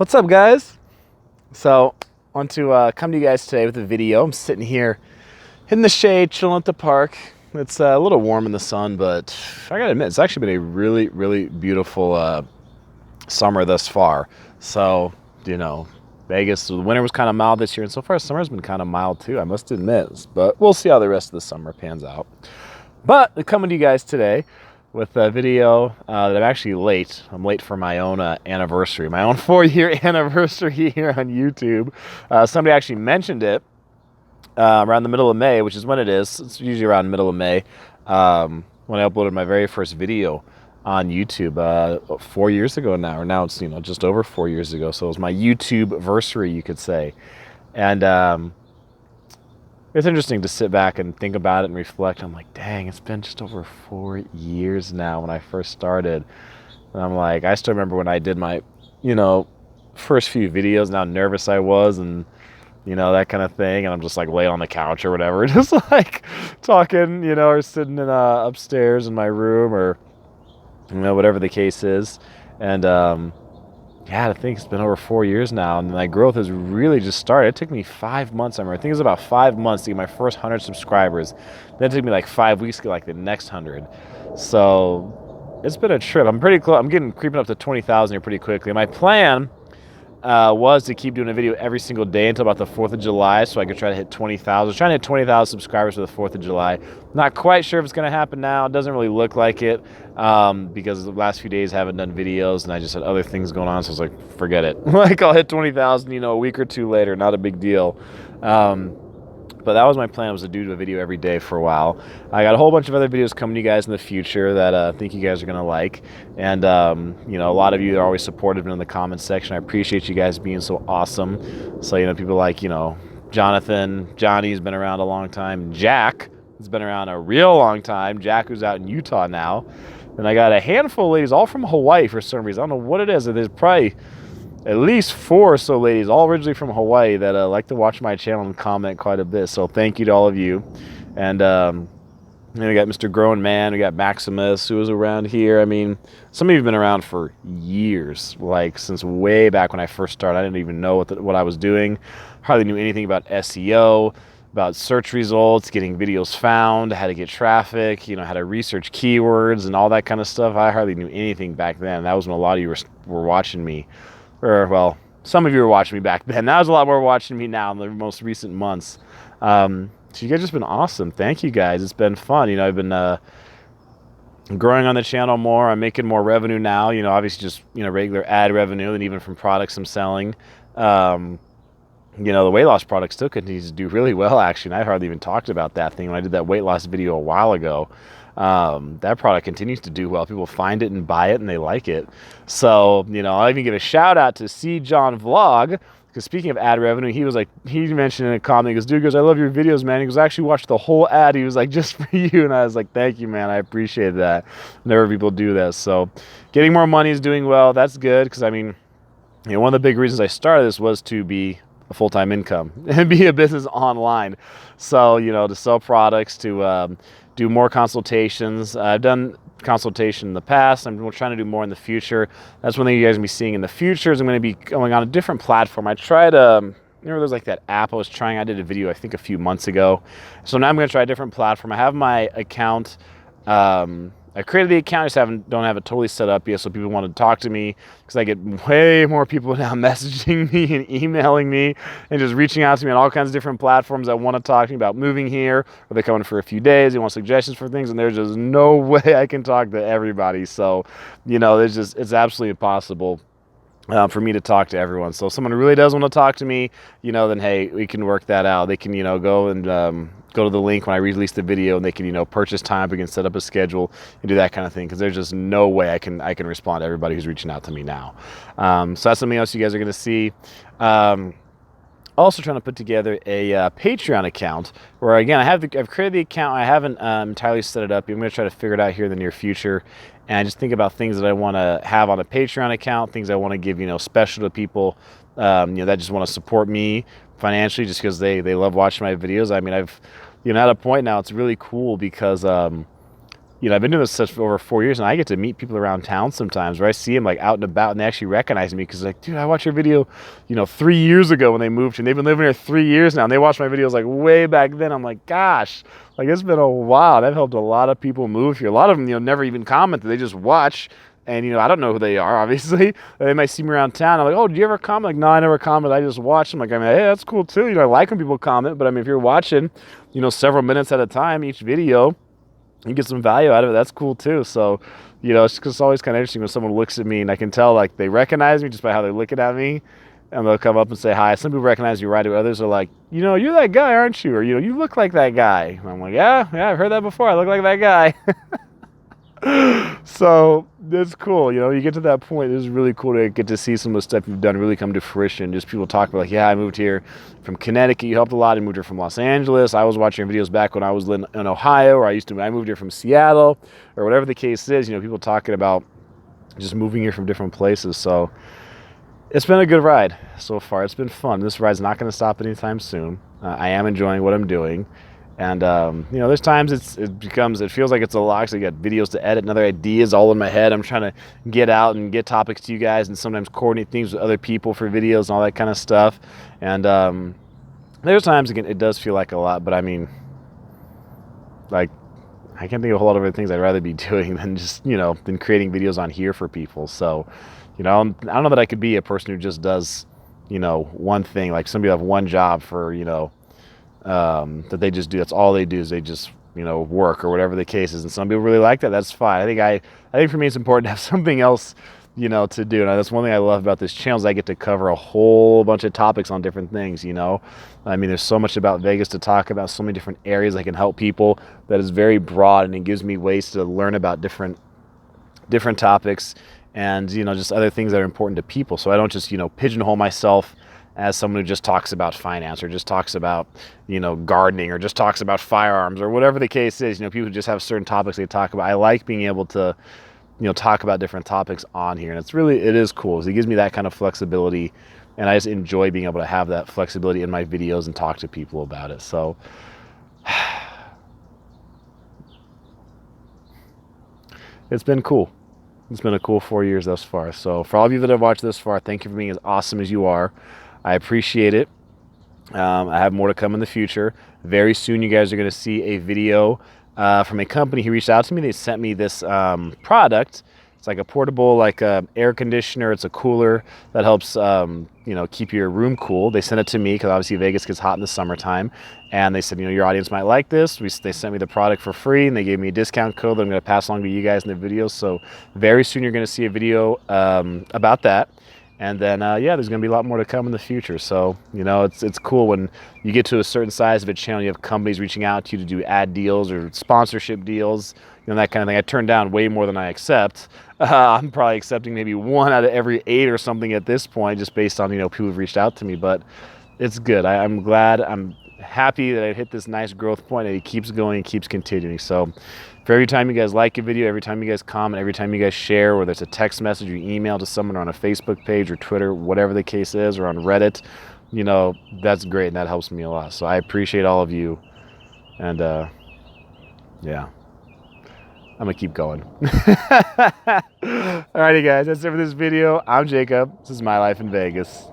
What's up, guys? So, I want to come to you guys today with a video. I'm sitting here in the shade, chilling at the park. It's a little warm in the sun, but I gotta admit, it's actually been a really, really beautiful summer thus far. So, Vegas, the winter was kind of mild this year, and so far summer's been kind of mild too, I must admit. But we'll see how the rest of the summer pans out. But I'm coming to you guys today with a video that I'm actually late. I'm late for my own anniversary, my own 4-year anniversary here on YouTube. Somebody actually mentioned it around the middle of May, which is when it is. It's usually around the middle of May when I uploaded my very first video on YouTube 4 years ago now, or now it's just over 4 years ago. So it was my YouTube-versary, you could say, and it's interesting to sit back and think about it and reflect. I'm like, dang, it's been just over 4 years now when I first started. And I'm like, I still remember when I did my, first few videos, and how nervous I was and, that kind of thing. And I'm just like laying on the couch or whatever, just like talking, or sitting in upstairs in my room or, whatever the case is. And, yeah, I think it's been over 4 years now, and my growth has really just started. It took me 5 months. I think it was about 5 months to get my first 100 subscribers. Then it took me like 5 weeks to get like the next 100. So it's been a trip. I'm pretty close. I'm creeping up to 20,000 here pretty quickly. My plan was to keep doing a video every single day until about the 4th of July, so I could try to hit 20,000. I was trying to hit 20,000 subscribers for the 4th of July. Not quite sure if it's going to happen now. It doesn't really look like it because the last few days I haven't done videos, and I just had other things going on, so I was like, forget it. Like, I'll hit 20,000, a week or two later. Not a big deal. But that was my plan, was to do a video every day for a while. I got a whole bunch of other videos coming to you guys in the future that I think you guys are going to like. And, a lot of you are always supportive in the comments section. I appreciate you guys being so awesome. So, people like, Jonathan, Johnny's been around a long time. Jack has been around a real long time. Jack, who's out in Utah now. And I got a handful of ladies all from Hawaii for some reason. I don't know what it is. There's probably at least 4 or so ladies, all originally from Hawaii, that like to watch my channel and comment quite a bit. So thank you to all of you. And then we got Mr. Grown Man. We got Maximus, who was around here. I mean, some of you have been around for years, like since way back when I first started. I didn't even know what I was doing. Hardly knew anything about SEO, about search results, getting videos found, how to get traffic, how to research keywords and all that kind of stuff. I hardly knew anything back then. That was when a lot of you were watching me. Or, well, some of you were watching me back then. Now there's a lot more watching me now in the most recent months. So you guys just been awesome. Thank you, guys. It's been fun. I've been growing on the channel more. I'm making more revenue now. Obviously just, regular ad revenue, and even from products I'm selling. The weight loss product still continues to do really well, actually. And I hardly even talked about that thing when I did that weight loss video a while ago. That product continues to do well. People find it and buy it, and they like it. So, I'll even give a shout out to C. John Vlog, because speaking of ad revenue, he mentioned in a comment, he goes, dude, I love your videos, man. He goes, I actually watched the whole ad. He was like, just for you. And I was like, thank you, man. I appreciate that. Never people do this. So getting more money is doing well. That's good. Because one of the big reasons I started this was to be a full-time income and be a business online. So, to sell products, to do more consultations. I've done consultation in the past. I'm trying to do more in the future. That's one thing you guys are going to be seeing in the future is I'm going to be going on a different platform. I tried, there's like that app I was trying. I did a video, I think, a few months ago. So now I'm going to try a different platform. I have my account. I created the account, I just don't have it totally set up yet, so people want to talk to me, because I get way more people now messaging me and emailing me and just reaching out to me on all kinds of different platforms that want to talk to me about moving here, or they're coming for a few days, they want suggestions for things, and there's just no way I can talk to everybody. So, it's absolutely impossible for me to talk to everyone. So if someone really does want to talk to me, then hey, we can work that out. They can, go and go to the link when I release the video, and they can, purchase time. We can set up a schedule and do that kind of thing, because there's just no way I can respond to everybody who's reaching out to me now. So that's something else you guys are going to see. Also trying to put together a Patreon account where, again, I've created the account. I haven't entirely set it up. I'm going to try to figure it out here in the near future, and just think about things that I want to have on a Patreon account, things I want to give, special to people, that just want to support me financially just because they love watching my videos. I've, at a point now, it's really cool because I've been doing this for over 4 years, and I get to meet people around town sometimes where I see them like out and about, and they actually recognize me because like, dude, I watched your video, 3 years ago when they moved here, and they've been living here 3 years now, and they watch my videos like way back then. I'm like, gosh, like it's been a while. I've helped a lot of people move here. A lot of them, never even commented. They just watch. And, I don't know who they are, obviously. They might see me around town. I'm like, oh, do you ever comment? Like, no, I never comment. I just watch. I'm like, hey, that's cool too. I like when people comment. But, if you're watching, several minutes at a time, each video, you get some value out of it. That's cool too. So, it's always kind of interesting when someone looks at me and I can tell, like, they recognize me just by how they're looking at me. And they'll come up and say hi. Some people recognize you right away. Others are like, you're that guy, aren't you? Or, you look like that guy. And I'm like, yeah, I've heard that before. I look like that guy. So it's cool, you get to that point. It's really cool to get to see some of the stuff you've done really come to fruition. Just people talk about like, yeah, I moved here from Connecticut. You helped a lot. I moved here from Los Angeles. I was watching your videos back when I was in Ohio, or I moved here from Seattle, or whatever the case is. People talking about just moving here from different places. So it's been a good ride so far. It's been fun. This ride's not going to stop anytime soon. I am enjoying what I'm doing. And, there's times it feels like it's a lot. So I got videos to edit and other ideas all in my head. I'm trying to get out and get topics to you guys and sometimes coordinate things with other people for videos and all that kind of stuff. And there's times, again, it does feel like a lot. But, like, I can't think of a whole lot of other things I'd rather be doing than just, than creating videos on here for people. So, I don't know that I could be a person who just does, one thing. Like some people have one job for, that they just do. That's all they do is they just, work or whatever the case is. And some people really like that. That's fine. I think for me, it's important to have something else, to do. And that's one thing I love about this channel is I get to cover a whole bunch of topics on different things, there's so much about Vegas to talk about, so many different areas I can help people that is very broad, and it gives me ways to learn about different topics and, just other things that are important to people. So I don't just, pigeonhole myself as someone who just talks about finance or just talks about, gardening or just talks about firearms or whatever the case is. People who just have certain topics they talk about. I like being able to, talk about different topics on here. And it is cool. It gives me that kind of flexibility. And I just enjoy being able to have that flexibility in my videos and talk to people about it. So it's been cool. It's been a cool 4 years thus far. So for all of you that have watched this far, thank you for being as awesome as you are. I appreciate it. I have more to come in the future. Very soon, you guys are going to see a video from a company who reached out to me. They sent me this product. It's like a portable, air conditioner. It's a cooler that helps, keep your room cool. They sent it to me because obviously Vegas gets hot in the summertime. And they said, your audience might like this. They sent me the product for free, and they gave me a discount code that I'm going to pass along to you guys in the videos. So very soon, you're going to see a video about that. And then, there's going to be a lot more to come in the future. So, it's cool when you get to a certain size of a channel, you have companies reaching out to you to do ad deals or sponsorship deals, that kind of thing. I turn down way more than I accept. I'm probably accepting maybe 1 out of every 8 or something at this point, just based on, people who've reached out to me. But it's good. I'm glad. I'm happy that I hit this nice growth point, and it keeps going and keeps continuing. So for every time you guys like a video, every time you guys comment, every time you guys share, whether it's a text message or email to someone or on a Facebook page or Twitter, whatever the case is, or on Reddit, that's great, and that helps me a lot. So I appreciate all of you. And yeah, I'm gonna keep going. Alrighty guys, that's it for this video. I'm Jacob. This is My Life in Vegas.